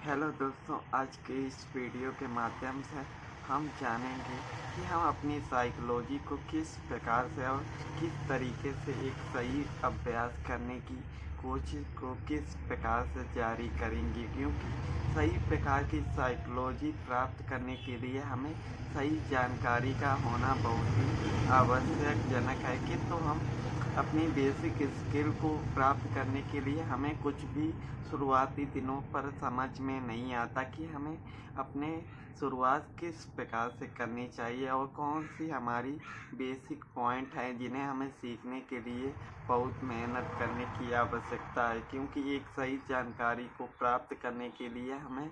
Hello दोस्तों, आज के इस वीडियो के माध्यम से हम जानेंगे कि हम अपनी साइकोलॉजी को किस प्रकार से और किस तरीके से एक सही अभ्यास करने की कोशिश को किस प्रकार से जारी करेंगे, क्योंकि सही प्रकार की साइकोलॉजी प्राप्त करने के लिए हमें सही जानकारी का होना बहुत ही आवश्यकजनक है। किंतु हम अपनी बेसिक स्किल को प्राप्त करने के लिए हमें कुछ भी शुरुआती दिनों पर समझ में नहीं आता कि हमें अपने शुरुआत किस प्रकार से करनी चाहिए और कौन सी हमारी बेसिक पॉइंट है जिन्हें हमें सीखने के लिए बहुत मेहनत करने की आवश्यकता है। क्योंकि एक सही जानकारी को प्राप्त करने के लिए हमें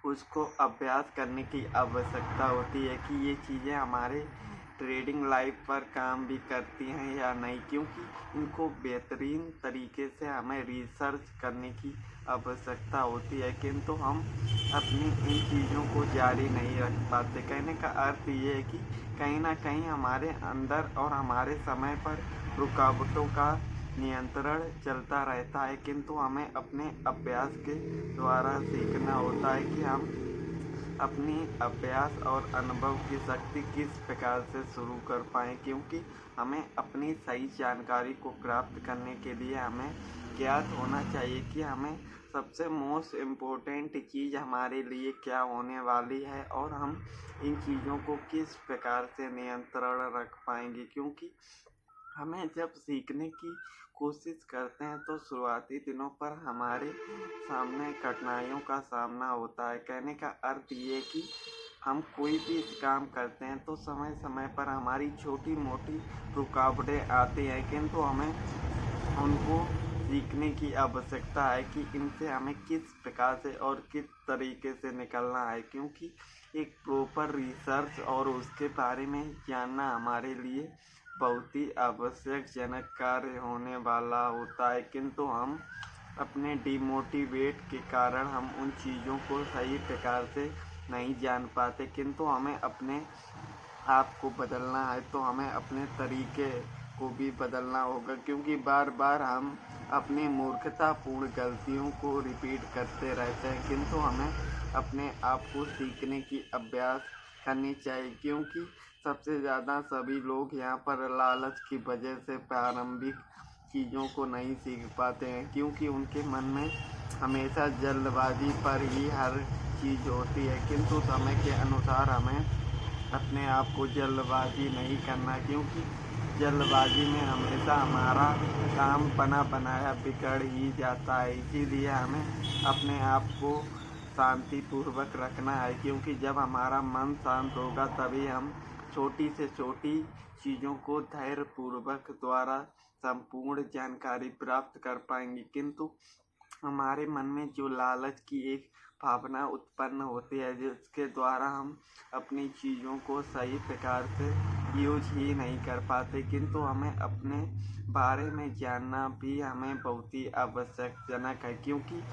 उसको अभ्यास करने की आवश्यकता होती है कि ये चीज़ें हमारे ट्रेडिंग लाइफ पर काम भी करती हैं या नहीं, क्योंकि इनको बेहतरीन तरीके से हमें रिसर्च करने की आवश्यकता होती है। किंतु हम अपनी इन चीज़ों को जारी नहीं रख पाते। कहने का अर्थ ये है कि कहीं ना कहीं हमारे अंदर और हमारे समय पर रुकावटों का नियंत्रण चलता रहता है, किंतु हमें अपने अभ्यास के द्वारा सीखना होता है कि हम अपनी अभ्यास और अनुभव की शक्ति किस प्रकार से शुरू कर पाएँ। क्योंकि हमें अपनी सही जानकारी को प्राप्त करने के लिए हमें ज्ञात होना चाहिए कि हमें सबसे मोस्ट इम्पोर्टेंट चीज़ हमारे लिए क्या होने वाली है और हम इन चीज़ों को किस प्रकार से नियंत्रण रख पाएंगे। क्योंकि हमें जब सीखने की कोशिश करते हैं तो शुरुआती दिनों पर हमारे सामने कठिनाइयों का सामना होता है। कहने का अर्थ ये कि हम कोई भी काम करते हैं तो समय समय पर हमारी छोटी मोटी रुकावटें आती हैं, किंतु हमें उनको सीखने की आवश्यकता है कि इनसे हमें किस प्रकार से और किस तरीके से निकलना है। क्योंकि एक प्रॉपर रिसर्च और उसके बारे में जानना हमारे लिए बहुत ही आवश्यकजनक कार्य होने वाला होता है। किंतु हम अपने डिमोटिवेट के कारण हम उन चीज़ों को सही प्रकार से नहीं जान पाते। किंतु हमें अपने आप को बदलना है तो हमें अपने तरीके को भी बदलना होगा, क्योंकि बार बार हम अपनी मूर्खतापूर्ण गलतियों को रिपीट करते रहते हैं। किंतु हमें अपने आप को सीखने की अभ्यास करनी चाहिए। क्योंकि सबसे ज़्यादा सभी लोग यहाँ पर लालच की वजह से प्रारंभिक चीज़ों को नहीं सीख पाते हैं, क्योंकि उनके मन में हमेशा जल्दबाजी पर ही हर चीज़ होती है। किंतु समय के अनुसार हमें अपने आप को जल्दबाजी नहीं करना, क्योंकि जल्दबाजी में हमेशा हमारा काम बना बनाया बिगड़ ही जाता है। इसीलिए हमें अपने आप को शांतिपूर्वक रखना है, क्योंकि जब हमारा मन शांत होगा तभी हम छोटी से छोटी चीज़ों को धैर्यपूर्वक द्वारा संपूर्ण जानकारी प्राप्त कर पाएंगे। किंतु हमारे मन में जो लालच की एक भावना उत्पन्न होती है जिसके द्वारा हम अपनी चीज़ों को सही प्रकार से यूज ही नहीं कर पाते। किंतु हमें अपने बारे में जानना भी हमें बहुत ही आवश्यकजनक है, क्योंकि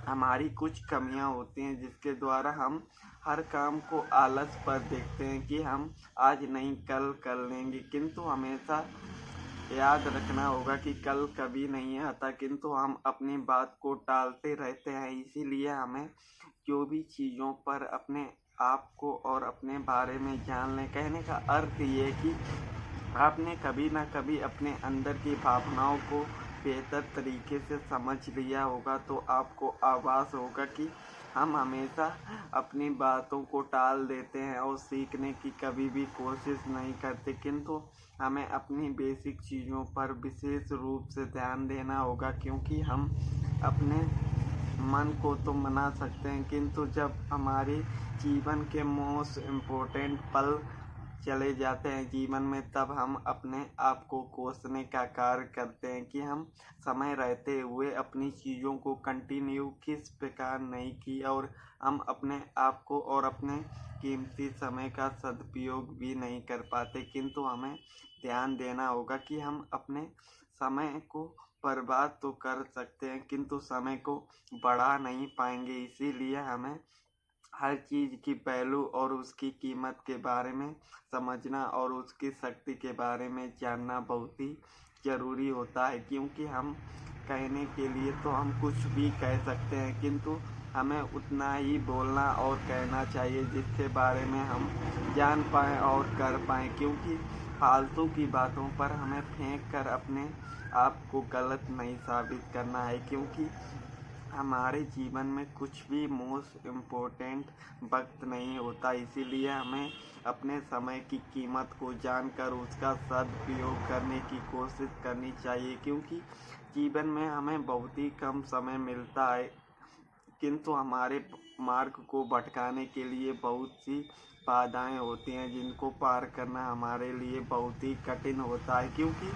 हमारी कुछ कमियां होती हैं जिसके द्वारा हम हर काम को आलस पर देखते हैं कि हम आज नहीं कल कर लेंगे। किंतु हमेशा याद रखना होगा कि कल कभी नहीं आता, किंतु हम अपनी बात को टालते रहते हैं। इसीलिए हमें जो भी चीज़ों पर अपने आप को और अपने बारे में जान लें। कहने का अर्थ ये कि आपने कभी ना कभी अपने अंदर की भावनाओं को बेहतर तरीके से समझ लिया होगा, तो आपको आभास होगा कि हम हमेशा अपनी बातों को टाल देते हैं और सीखने की कभी भी कोशिश नहीं करते। किंतु हमें अपनी बेसिक चीज़ों पर विशेष रूप से ध्यान देना होगा, क्योंकि हम अपने मन को तो मना सकते हैं, किंतु जब हमारे जीवन के मोस्ट इम्पोर्टेंट पल चले जाते हैं जीवन में, तब हम अपने आप को कोसने का कार्य करते हैं कि हम समय रहते हुए अपनी चीज़ों को कंटिन्यू किस प्रकार नहीं की और हम अपने आप को और अपने कीमती समय का सदुपयोग भी नहीं कर पाते। किंतु हमें ध्यान देना होगा कि हम अपने समय को बर्बाद तो कर सकते हैं, किंतु समय को बढ़ा नहीं पाएंगे। इसीलिए हमें हर चीज़ की पहलू और उसकी कीमत के बारे में समझना और उसकी शक्ति के बारे में जानना बहुत ही ज़रूरी होता है। क्योंकि हम कहने के लिए तो हम कुछ भी कह सकते हैं, किंतु हमें उतना ही बोलना और कहना चाहिए जिसके बारे में हम जान पाएँ और कर पाएँ, क्योंकि फालतू की बातों पर हमें फेंक कर अपने आप को गलत नहीं साबित करना है, क्योंकि हमारे जीवन में कुछ भी मोस्ट इम्पोर्टेंट वक्त नहीं होता। इसीलिए हमें अपने समय की कीमत को जानकर उसका सदुपयोग करने की कोशिश करनी चाहिए, क्योंकि जीवन में हमें बहुत ही कम समय मिलता है, किंतु हमारे मार्ग को भटकाने के लिए बहुत सी बाधाएं होती हैं जिनको पार करना हमारे लिए बहुत ही कठिन होता है, क्योंकि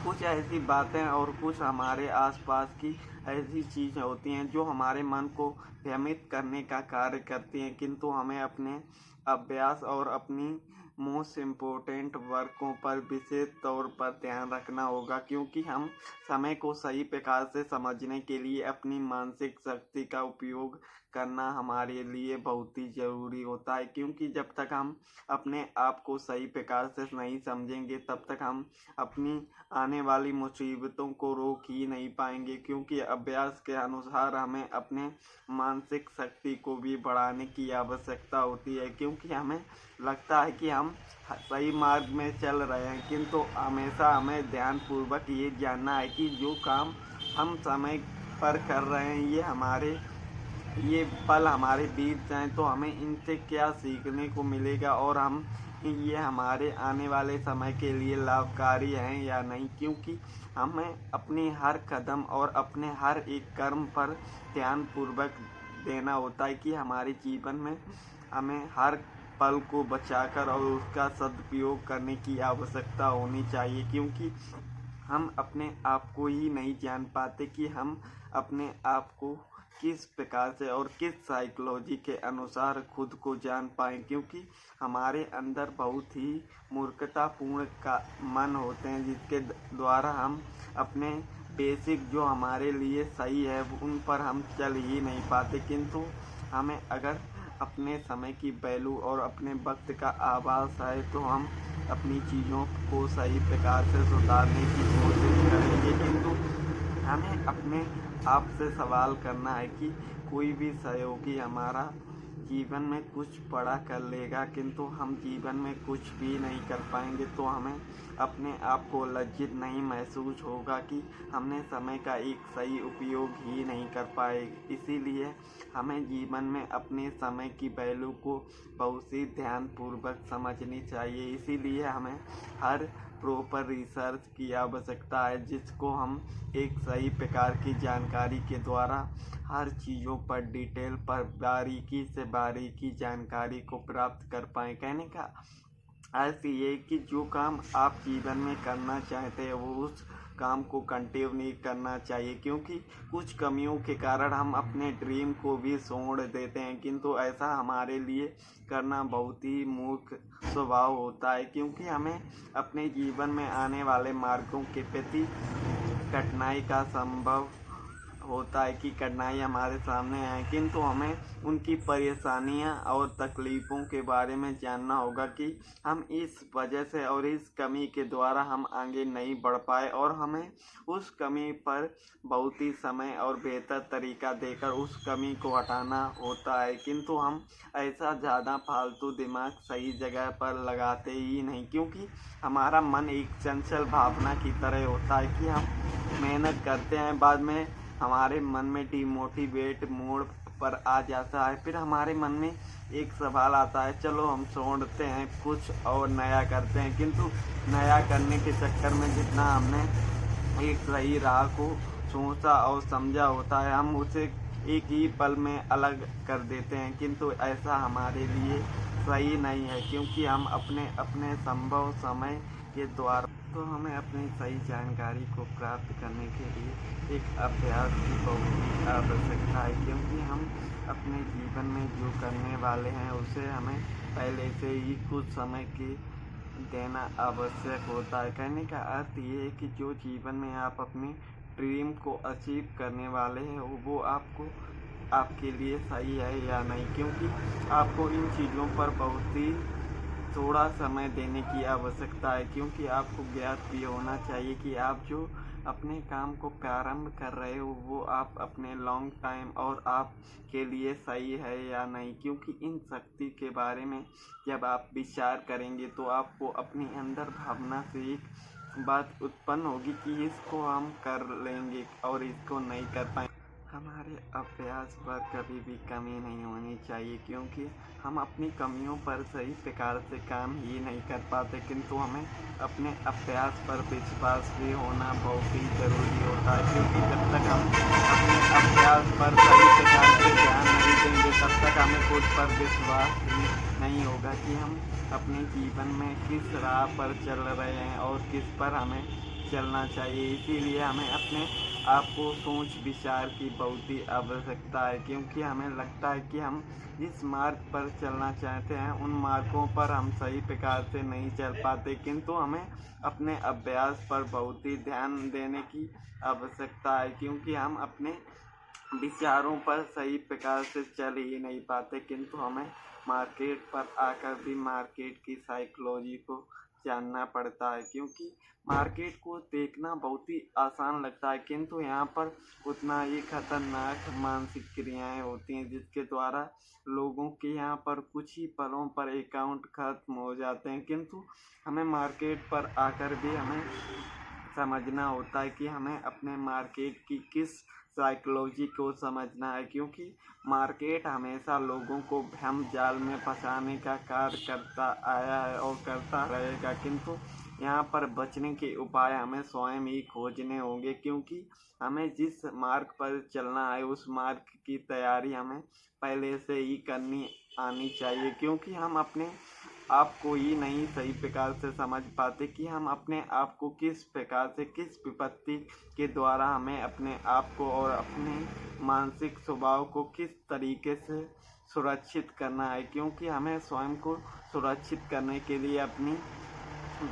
कुछ ऐसी बातें और कुछ हमारे आसपास की ऐसी चीज़ें होती हैं जो हमारे मन को भ्रमित करने का कार्य करती हैं, किंतु हमें अपने अभ्यास और अपनी मोस्ट इम्पोर्टेंट वर्कों पर विशेष तौर पर ध्यान रखना होगा, क्योंकि हम समय को सही प्रकार से समझने के लिए अपनी मानसिक शक्ति का उपयोग करना हमारे लिए बहुत ही ज़रूरी होता है, क्योंकि जब तक हम अपने आप को सही प्रकार से नहीं समझेंगे तब तक हम अपनी आने वाली मुसीबतों को रोक ही नहीं पाएंगे, क्योंकि अभ्यास के अनुसार हमें अपने मानसिक शक्ति को भी बढ़ाने की आवश्यकता होती है, क्योंकि हमें लगता है कि हम सही मार्ग में चल रहे हैं, किंतु हमेशा हमें ध्यानपूर्वक ये जानना है कि जो काम हम समय पर कर रहे हैं ये पल हमारे बीत जाएं तो हमें इनसे क्या सीखने को मिलेगा और हम ये हमारे आने वाले समय के लिए लाभकारी हैं या नहीं, क्योंकि हमें अपने हर कदम और अपने हर एक कर्म पर ध्यानपूर्वक देना होता है कि हमारे जीवन में हमें हर पल को बचाकर और उसका सदुपयोग करने की आवश्यकता होनी चाहिए, क्योंकि हम अपने आप को ही नहीं जान पाते कि हम अपने आप को किस प्रकार से और किस साइकोलॉजी के अनुसार खुद को जान पाएँ, क्योंकि हमारे अंदर बहुत ही मूर्खतापूर्ण का मन होते हैं जिसके द्वारा हम अपने बेसिक जो हमारे लिए सही है उन पर हम चल ही नहीं पाते, किंतु हमें अगर अपने समय की वैल्यू और अपने वक्त का आभास है तो हम अपनी चीज़ों को सही प्रकार से सुधारने की कोशिश करेंगे, किंतु हमें अपने आप से सवाल करना है कि कोई भी सहयोगी हमारा जीवन में कुछ बड़ा कर लेगा किंतु हम जीवन में कुछ भी नहीं कर पाएंगे, तो हमें अपने आप को लज्जित नहीं महसूस होगा कि हमने समय का एक सही उपयोग ही नहीं कर पाए। इसीलिए हमें जीवन में अपने समय की वैल्यू को बहुत ही ध्यानपूर्वक समझनी चाहिए। इसीलिए हमें हर प्रॉपर रिसर्च की आवश्यकता है, जिसको हम एक सही प्रकार की जानकारी के द्वारा हर चीज़ों पर डिटेल पर बारीकी जानकारी को प्राप्त कर पाएँ। कहने का अर्थ ये कि जो काम आप जीवन में करना चाहते हैं वो उस काम को कंटिन्यू नहीं करना चाहिए, क्योंकि कुछ कमियों के कारण हम अपने ड्रीम को भी छोड़ देते हैं, किंतु ऐसा हमारे लिए करना बहुत ही मूर्ख स्वभाव होता है, क्योंकि हमें अपने जीवन में आने वाले मार्गों के प्रति कठिनाई का संभव होता है कि कठिनाई हमारे सामने आए, किंतु हमें उनकी परेशानियां और तकलीफ़ों के बारे में जानना होगा कि हम इस वजह से और इस कमी के द्वारा हम आगे नहीं बढ़ पाए और हमें उस कमी पर बहुत ही समय और बेहतर तरीका देकर उस कमी को हटाना होता है, किंतु हम ऐसा ज़्यादा फालतू दिमाग सही जगह पर लगाते ही नहीं, क्योंकि हमारा मन एक चंचल भावना की तरह होता है कि हम मेहनत करते हैं, बाद में हमारे मन में डिमोटिवेट मोड पर आ जाता है, फिर हमारे मन में एक सवाल आता है चलो हम छोड़ते हैं कुछ और नया करते हैं, किंतु नया करने के चक्कर में जितना हमने एक सही राह को सोचा और समझा होता है हम उसे एक ही पल में अलग कर देते हैं, किंतु ऐसा हमारे लिए सही नहीं है, क्योंकि हम अपने संभव समय के द्वारा तो हमें अपनी सही जानकारी को प्राप्त करने के लिए एक अभ्यास की बहुत ही आवश्यकता है, क्योंकि हम अपने जीवन में जो करने वाले हैं उसे हमें पहले से ही कुछ समय के देना आवश्यक होता है। कहने का अर्थ ये है कि जो जीवन में आप अपने ड्रीम को अचीव करने वाले हैं वो आपके लिए सही है या नहीं, क्योंकि आपको इन चीज़ों पर बहुत ही थोड़ा समय देने की आवश्यकता है, क्योंकि आपको ज्ञात भी होना चाहिए कि आप जो अपने काम को प्रारंभ कर रहे हो वो आप अपने लॉन्ग टाइम और आप के लिए सही है या नहीं, क्योंकि इन शक्ति के बारे में जब आप विचार करेंगे तो आपको अपने अंदर भावना से एक बात उत्पन्न होगी कि इसको हम कर लेंगे और इसको नहीं कर पाएंगे। हमारे अभ्यास पर कभी भी कमी नहीं होनी चाहिए, क्योंकि हम अपनी कमियों पर सही प्रकार से काम ही नहीं कर पाते, किंतु हमें अपने अभ्यास पर विश्वास भी होना बहुत ही ज़रूरी होता है। क्योंकि जब तक हम अपने अभ्यास पर सही प्रकार से ध्यान नहीं देंगे तब तक हमें खुद पर विश्वास ही नहीं होगा कि हम अपने जीवन में किस राह पर चल रहे हैं और किस पर हमें चलना चाहिए। इसीलिए हमें अपने आपको सोच विचार की बहुत ही आवश्यकता है, क्योंकि हमें लगता है कि हम जिस मार्ग पर चलना चाहते हैं उन मार्गों पर हम सही प्रकार से नहीं चल पाते, किंतु हमें अपने अभ्यास पर बहुत ही ध्यान देने की आवश्यकता है, क्योंकि हम अपने विचारों पर सही प्रकार से चल ही नहीं पाते, किंतु हमें मार्केट पर आकर भी मार्केट की साइकोलॉजी को जानना पड़ता है। क्योंकि मार्केट को देखना बहुत ही आसान लगता है, किंतु यहाँ पर उतना ही खतरनाक मानसिक क्रियाएं होती हैं जिसके द्वारा लोगों के यहाँ पर कुछ ही पलों पर अकाउंट खत्म हो जाते हैं। किंतु हमें मार्केट पर आकर भी हमें समझना होता है कि हमें अपने मार्केट की किस साइकोलॉजी को समझना है, क्योंकि मार्केट हमेशा लोगों को भ्रम जाल में फंसाने का कार्य करता आया है और करता रहेगा। किंतु यहाँ पर बचने के उपाय हमें स्वयं ही खोजने होंगे, क्योंकि हमें जिस मार्ग पर चलना है उस मार्ग की तैयारी हमें पहले से ही करनी आनी चाहिए, क्योंकि हम अपने आप को ही नहीं सही प्रकार से समझ पाते कि हम अपने आप को किस प्रकार से किस विपत्ति के द्वारा हमें अपने आप को और अपने मानसिक स्वभाव को किस तरीके से सुरक्षित करना है। क्योंकि हमें स्वयं को सुरक्षित करने के लिए अपनी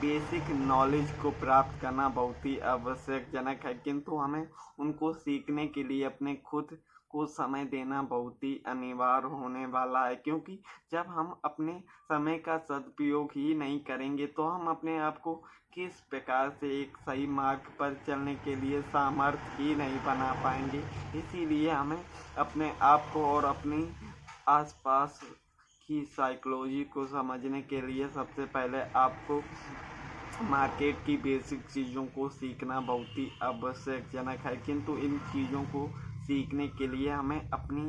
बेसिक नॉलेज को प्राप्त करना बहुत ही आवश्यकजनक है, किंतु हमें उनको सीखने के लिए अपने खुद को समय देना बहुत ही अनिवार्य होने वाला है। क्योंकि जब हम अपने समय का सदुपयोग ही नहीं करेंगे तो हम अपने आप को किस प्रकार से एक सही मार्ग पर चलने के लिए सामर्थ्य ही नहीं बना पाएंगे। इसीलिए हमें अपने आप को और अपनी आसपास की साइकोलॉजी को समझने के लिए सबसे पहले आपको मार्केट की बेसिक चीज़ों को सीखना बहुत ही आवश्यकजनक है। किंतु इन चीज़ों को सीखने के लिए हमें अपनी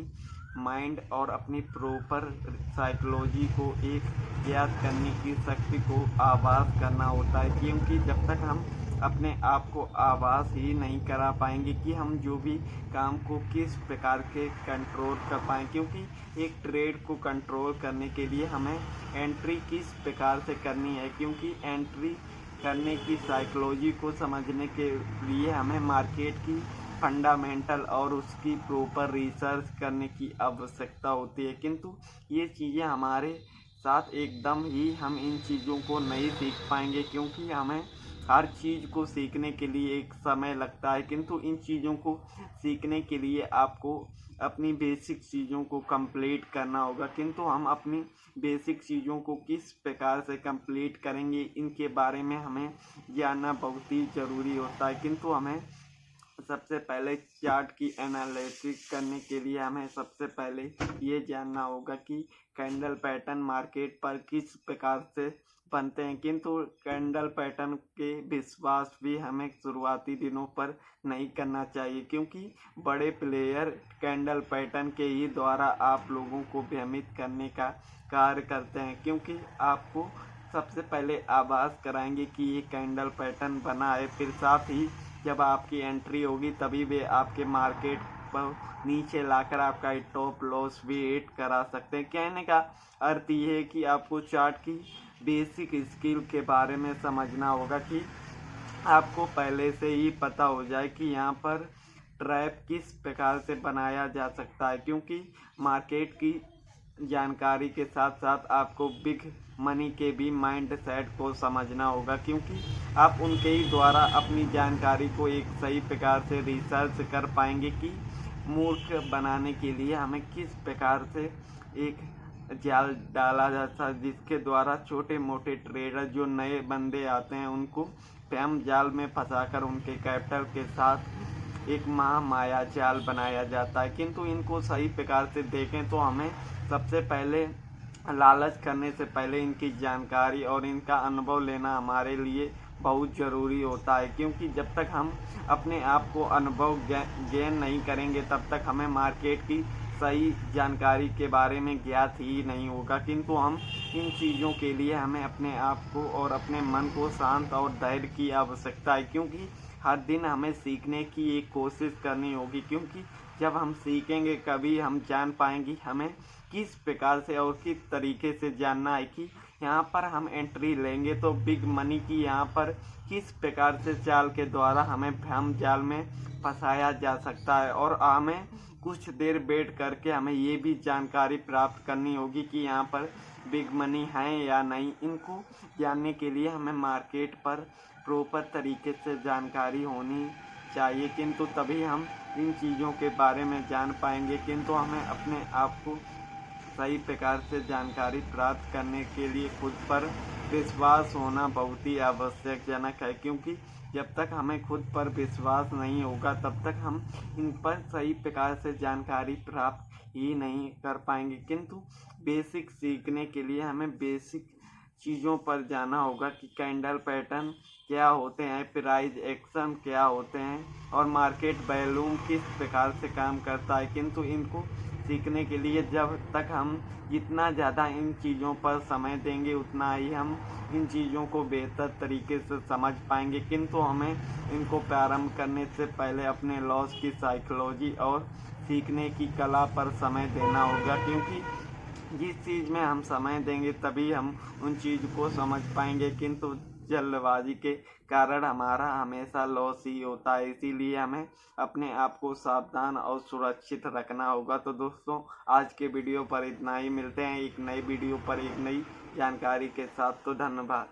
माइंड और अपनी प्रॉपर साइकोलॉजी को एक ज्ञात करने की शक्ति को आभास करना होता है, क्योंकि जब तक हम अपने आप को आभास ही नहीं करा पाएंगे कि हम जो भी काम को किस प्रकार के कंट्रोल कर पाएँ। क्योंकि एक ट्रेड को कंट्रोल करने के लिए हमें एंट्री किस प्रकार से करनी है, क्योंकि एंट्री करने की साइकोलॉजी को समझने के लिए हमें मार्केट की फंडामेंटल और उसकी प्रॉपर रिसर्च करने की आवश्यकता होती है। किंतु ये चीज़ें हमारे साथ एकदम ही हम इन चीज़ों को नहीं सीख पाएंगे, क्योंकि हमें हर चीज़ को सीखने के लिए एक समय लगता है। किंतु इन चीज़ों को सीखने के लिए आपको अपनी बेसिक चीज़ों को कंप्लीट करना होगा, किंतु हम अपनी बेसिक चीज़ों को किस प्रकार से कंप्लीट करेंगे इनके बारे में हमें जानना बहुत ही ज़रूरी होता है। किंतु हमें सबसे पहले चार्ट की एनालिसिस करने के लिए हमें सबसे पहले ये जानना होगा कि कैंडल पैटर्न मार्केट पर किस प्रकार से बनते हैं। किंतु कैंडल पैटर्न के विश्वास भी हमें शुरुआती दिनों पर नहीं करना चाहिए, क्योंकि बड़े प्लेयर कैंडल पैटर्न के ही द्वारा आप लोगों को भ्रमित करने का कार्य करते हैं। क्योंकि आपको सबसे पहले आभास कराएंगे कि ये कैंडल पैटर्न बना है, फिर साथ ही जब आपकी एंट्री होगी तभी वे आपके मार्केट पर नीचे लाकर आपका टॉप लॉस भी हिट करा सकते हैं। कहने का अर्थ ये है कि आपको चार्ट की बेसिक स्किल के बारे में समझना होगा कि आपको पहले से ही पता हो जाए कि यहाँ पर ट्रैप किस प्रकार से बनाया जा सकता है। क्योंकि मार्केट की जानकारी के साथ साथ आपको बिग मनी के भी माइंड सेट को समझना होगा, क्योंकि आप उनके ही द्वारा अपनी जानकारी को एक सही प्रकार से रिसर्च कर पाएंगे कि मूर्ख बनाने के लिए हमें किस प्रकार से एक जाल डाला जाता है, जिसके द्वारा छोटे मोटे ट्रेडर जो नए बंदे आते हैं उनको स्पैम जाल में फंसाकर उनके कैपिटल के साथ एक महामाया जाल बनाया जाता है। किंतु इनको सही प्रकार से देखें तो हमें सबसे पहले लालच करने से पहले इनकी जानकारी और इनका अनुभव लेना हमारे लिए बहुत ज़रूरी होता है, क्योंकि जब तक हम अपने आप को अनुभव गेन नहीं करेंगे तब तक हमें मार्केट की सही जानकारी के बारे में ज्ञात ही नहीं होगा। किंतु हम इन चीज़ों के लिए हमें अपने आप को और अपने मन को शांत और धैर्य की आवश्यकता है, क्योंकि हर दिन हमें सीखने की एक कोशिश करनी होगी, क्योंकि जब हम सीखेंगे कभी हम जान पाएंगे हमें किस प्रकार से और किस तरीके से जानना है कि यहाँ पर हम एंट्री लेंगे तो बिग मनी की यहाँ पर किस प्रकार से चाल के द्वारा हमें भ्रम जाल में फंसाया जा सकता है। और हमें कुछ देर वेट करके हमें ये भी जानकारी प्राप्त करनी होगी कि यहाँ पर बिग मनी है या नहीं। इनको जानने के लिए हमें मार्केट पर प्रॉपर तरीके से जानकारी होनी चाहिए, किंतु तभी हम इन चीज़ों के बारे में जान पाएंगे। किंतु हमें अपने आप को सही प्रकार से जानकारी प्राप्त करने के लिए खुद पर विश्वास होना बहुत ही आवश्यकजनक है, क्योंकि जब तक हमें खुद पर विश्वास नहीं होगा तब तक हम इन पर सही प्रकार से जानकारी प्राप्त ही नहीं कर पाएंगे। किंतु बेसिक सीखने के लिए हमें बेसिक चीज़ों पर जाना होगा कि कैंडल पैटर्न क्या होते हैं, प्राइस एक्शन क्या होते हैं और मार्केट वॉल्यूम किस प्रकार से काम करता है। किंतु इनको सीखने के लिए जब तक हम जितना ज़्यादा इन चीज़ों पर समय देंगे उतना ही हम इन चीज़ों को बेहतर तरीके से समझ पाएंगे। किंतु हमें इनको प्रारंभ करने से पहले अपने लॉस की साइकोलॉजी और सीखने की कला पर समय देना होगा, क्योंकि जिस चीज़ में हम समय देंगे तभी हम उन चीज़ को समझ पाएंगे। किंतु जल्दबाजी के कारण हमारा हमेशा लॉस ही होता है। इसीलिए हमें अपने आप को सावधान और सुरक्षित रखना होगा। तो दोस्तों, आज के वीडियो पर इतना ही। मिलते हैं एक नई वीडियो पर एक नई जानकारी के साथ। तो धन्यवाद।